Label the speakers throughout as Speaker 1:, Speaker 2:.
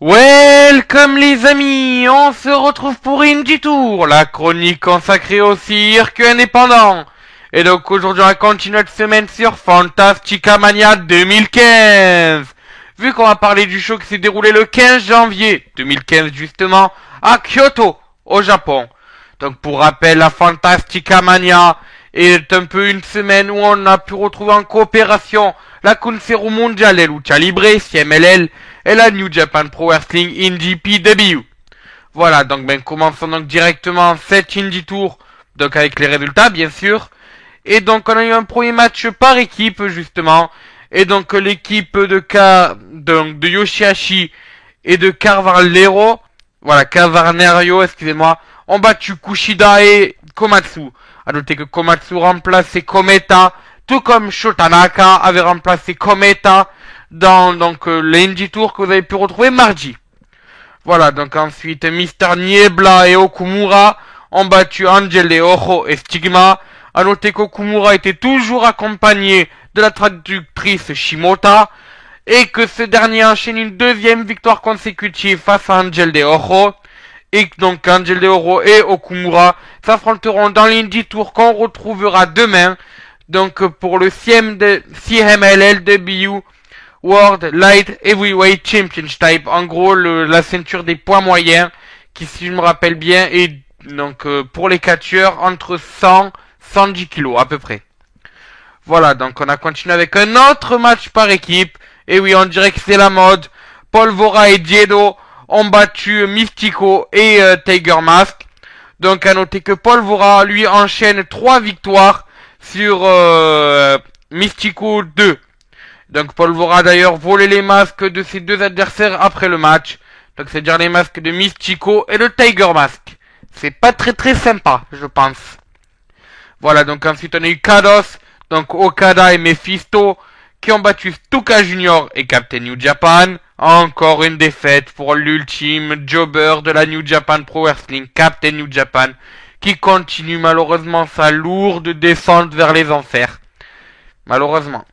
Speaker 1: Welcome les amis, on se retrouve pour Indie Tour, la chronique consacrée au circuit indépendant. Et donc aujourd'hui on va continuer notre semaine sur Fantastica Mania 2015. Vu qu'on va parler du show qui s'est déroulé le 15 janvier 2015 justement à Kyoto, au Japon. Donc pour rappel, la Fantastica Mania est un peu une semaine où on a pu retrouver en coopération la Consejo Mundial de Lucha Libre, CMLL, et la New Japan Pro Wrestling Indie PW. Voilà, donc commençons donc directement cette Indie Tour, donc avec les résultats bien sûr. Et donc on a eu un premier match par équipe justement, et donc l'équipe de Yoshihashi et de Carvalero, voilà, Cavarnerio, excusez-moi, ont battu Kushida et Komatsu. A noter que Komatsu remplaçait Kometa, tout comme Shotanaka avait remplacé Kometa dans l'Indie Tour que vous avez pu retrouver mardi. Voilà, donc ensuite Mister Niebla et Okumura ont battu Angel de Ojo et Stigma. A noter qu'Okumura était toujours accompagné de la traductrice Shimota et que ce dernier enchaîne une deuxième victoire consécutive face à Angel de Ojo. Et donc Angel de Ojo et Okumura s'affronteront dans l'Indie Tour qu'on retrouvera demain. Donc pour le CMLLW World Light Heavyweight Championship, en gros la ceinture des poids moyens, qui si je me rappelle bien est donc pour les catcheurs entre 110 kilos à peu près. Voilà, donc on a continué avec un autre match par équipe, et oui on dirait que c'est la mode. Paul Vora et Diedo ont battu Mystico et Tiger Mask. Donc à noter que Paul Vora lui enchaîne 3 victoires sur Mystico 2. Donc Paul Vora a d'ailleurs volé les masques de ses deux adversaires après le match. Donc c'est-à-dire les masques de Mystico et de Tiger Mask. C'est pas très sympa, je pense. Voilà, donc ensuite on a eu Kados, donc Okada et Mephisto, qui ont battu Stuka Junior et Captain New Japan. Encore une défaite pour l'ultime jobber de la New Japan Pro Wrestling, Captain New Japan, qui continue malheureusement sa lourde descente vers les enfers. Malheureusement.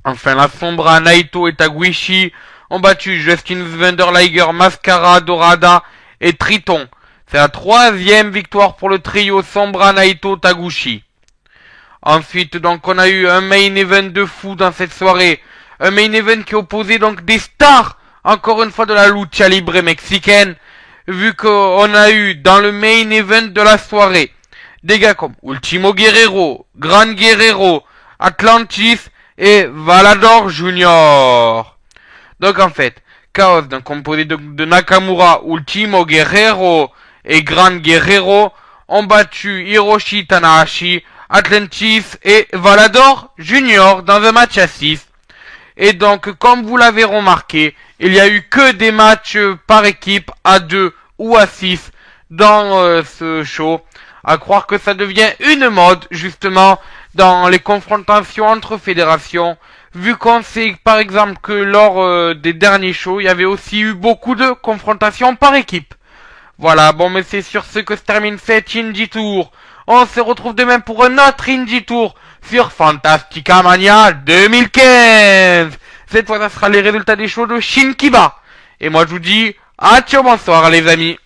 Speaker 1: Enfin, la Sombra, Naito et Taguchi ont battu Justin Thunder Liger, Mascara, Dorada et Triton. C'est la 3e victoire pour le trio Sombra, Naito, Taguchi. Ensuite, donc, on a eu un main event de fou dans cette soirée. Un main event qui opposait donc des stars, encore une fois, de la lucha libre mexicaine. Vu qu'on a eu dans le main event de la soirée des gars comme Ultimo Guerrero, Gran Guerrero, Atlantis et Valador Junior. Donc en fait, Chaos, donc composé de Nakamura, Ultimo Guerrero et Gran Guerrero, ont battu Hiroshi Tanahashi, Atlantis et Valador Junior dans un match à 6. Et donc, comme vous l'avez remarqué, il n'y a eu que des matchs par équipe à 2 ou à 6 dans ce show. À croire que ça devient une mode, justement, dans les confrontations entre fédérations. Vu qu'on sait, par exemple, que lors des derniers shows, il y avait aussi eu beaucoup de confrontations par équipe. Voilà, bon, mais c'est sur ce que se termine cette Indie Tour. On se retrouve demain pour un autre Indie Tour sur Fantastica Mania 2015. Cette fois, ça sera les résultats des shows de Shinkiba. Et moi, je vous dis, à ciao, bonsoir les amis.